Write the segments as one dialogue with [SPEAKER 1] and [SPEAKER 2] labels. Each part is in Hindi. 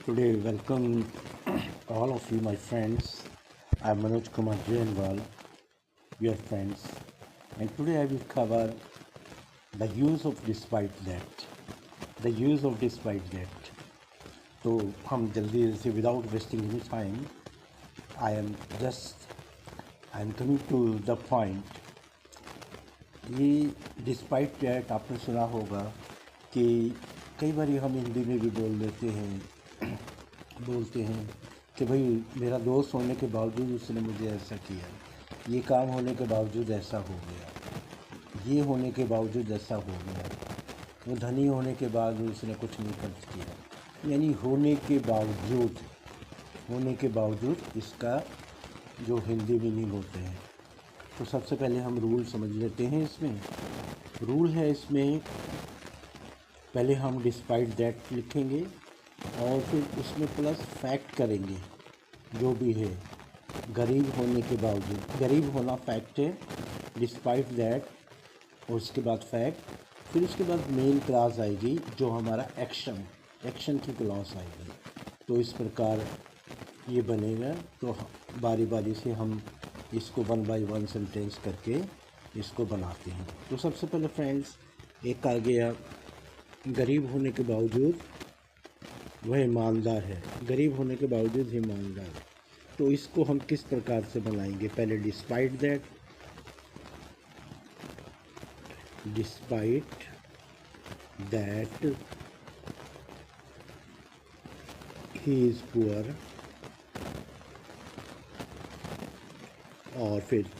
[SPEAKER 1] Today, welcome all of you, my friends. I'm Manoj Kumar Jainwal, your friends, and today I will cover the use of despite that. The use of despite that. तो हम जल्दी से without wasting any time, I am coming to the point. ये डिस्पाइट डैट आपने सुना होगा कि कई बार हम हिंदी में भी बोलते हैं कि भाई मेरा दोस्त होने के बावजूद उसने मुझे ऐसा किया, ये काम होने के बावजूद ऐसा हो गया, ये होने के बावजूद ऐसा हो गया, वो धनी होने के बाद उसने कुछ नहीं खर्च किया। यानी होने के बावजूद इसका जो हिंदी मीनिंग होते हैं। तो सबसे पहले हम रूल समझ लेते हैं। इसमें रूल है, इसमें पहले हम डिस्पाइट दैट लिखेंगे और फिर उसमें प्लस फैक्ट करेंगे जो भी है। गरीब होने के बावजूद, गरीब होना फैक्ट है, डिस्पाइट दैट और उसके बाद फैक्ट, फिर उसके बाद मेन क्लॉज आएगी जो हमारा एक्शन की क्लॉज आएगी। तो इस प्रकार ये बनेगा। तो बारी बारी से हम इसको 1 बाय 1 सेंटेंस करके इसको बनाते हैं। तो सबसे पहले फ्रेंड्स, एक आ गया, गरीब होने के बावजूद वह ईमानदार है। गरीब होने के बावजूद ईमानदार है। तो इसको हम किस प्रकार से बनाएंगे? पहले despite that he is poor, और फिर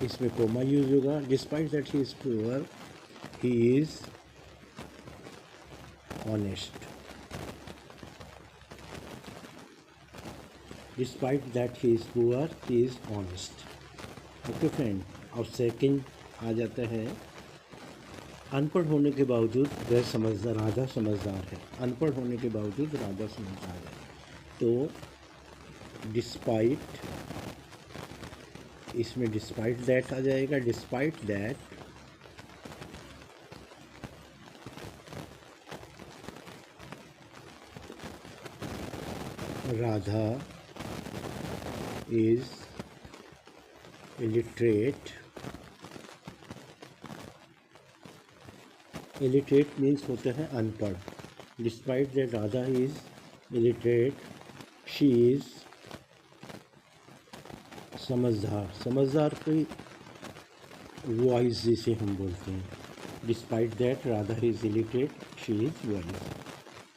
[SPEAKER 1] इसमें कोमा यूज होगा। Despite that he is poor he is honest. Despite that he is poor he is honest. Okay friend. और सेकंड आ जाता है, अनपढ़ होने के बावजूद वह समझदार, राजा समझदार है। अनपढ़ होने के बावजूद राजा समझदार है। तो डिस्पाइट, इसमें डिस्पाइट दैट आ जाएगा। Despite that Radha is illiterate. Illiterate means होता है अनपढ़। Despite that Radha is illiterate she is समझदार। समझदार कोई वॉइस जिसे हम बोलते हैं। Despite that Radha is illiterate she is wise.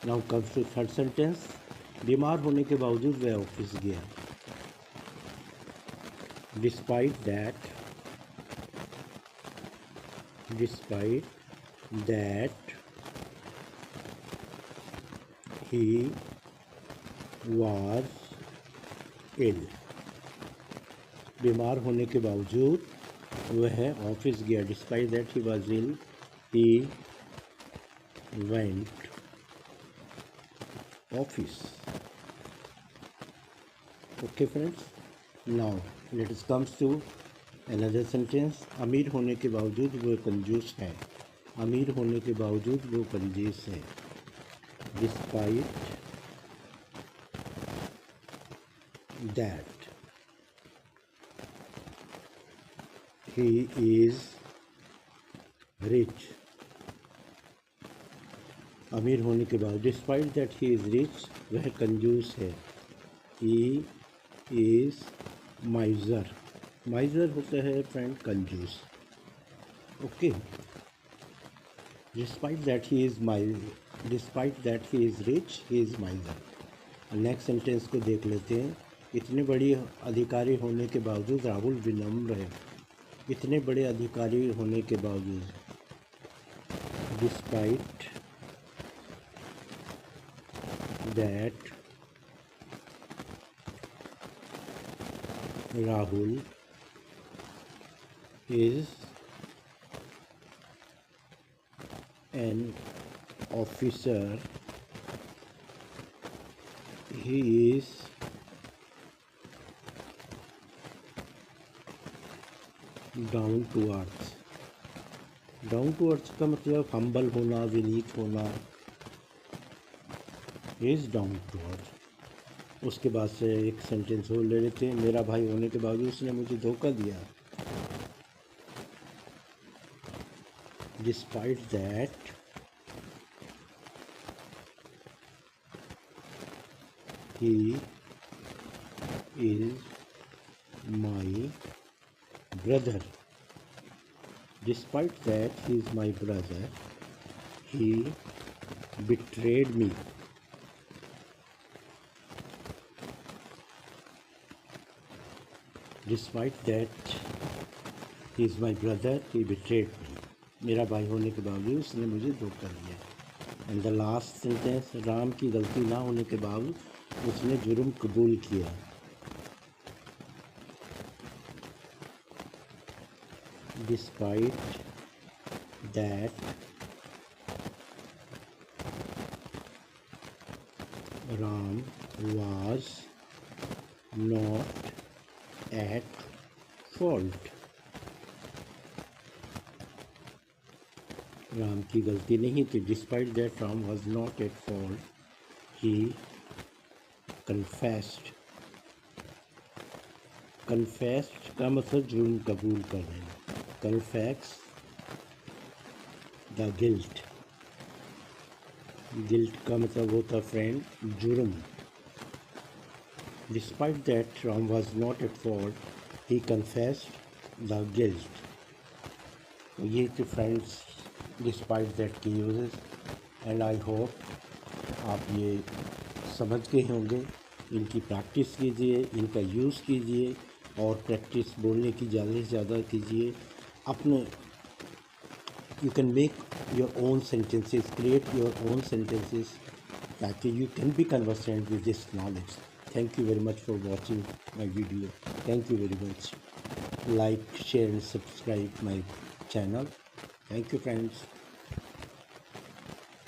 [SPEAKER 1] Now comes to third sentence, बीमार होने के बावजूद वह ऑफिस गया। Despite that he was ill। बीमार होने के बावजूद वह ऑफिस गया। Despite that he was ill he went office। Okay friends, now let us comes to another sentence, अमीर होने के बावजूद वो कंजूस है। अमीर होने के बावजूद वो कंजूस है। Despite that he is rich. अमीर होने के बाद, despite that he is rich वह कंजूस है। He is माइजर। माइजर होता है फ्रेंड कंजूस। Okay. Despite that he is rich he is माइजर। Next sentence को देख लेते हैं। इतने बड़ी अधिकारी होने के बावजूद राहुल विनम्र है। इतने बड़े अधिकारी होने के बावजूद, despite that Rahul is an officer, he is down to earth. Down to earth का मतलब हम्बल होना, विनीत होना, इज़ डाउन टू अर्थ। उसके बाद से एक सेंटेंस और ले लेते हैं। मेरा भाई होने के बावजूद उसने मुझे धोखा दिया। Despite that he is my brother. Despite that he is my brother, he betrayed me. Despite that he is my brother, he betrayed me. मेरा भाई होने के बावजूद उसने मुझे धोखा दिया। And the last sentence, Ram की गलती ना होने के बावजूद उसने जुर्म कबूल किया। Despite that Ram was not at fault. Ram की गलती नहीं थी। Despite that Ram was not at fault, he confessed. Confessed का मतलब जुर्म कबूल कर रहे हैं। Confess the guilt. गिल्ट का मतलब होता फ्रेंड, जुर्म। Despite that Ram was not at fault, he confessed the guilt. तो ये थे फ्रेंड्स डिस्पाइट दैट के यूजेस। एंड आई होप आप ये समझ गए होंगे। इनकी प्रैक्टिस कीजिए, इनका यूज़ कीजिए और प्रैक्टिस बोलने की ज़्यादा से ज़्यादा कीजिए। अपने you can make your own sentences, create your own sentences ताकि you can be conversant with this knowledge. Thank you very much for watching my video. Thank you very much. Like, share and subscribe my channel. Thank you friends.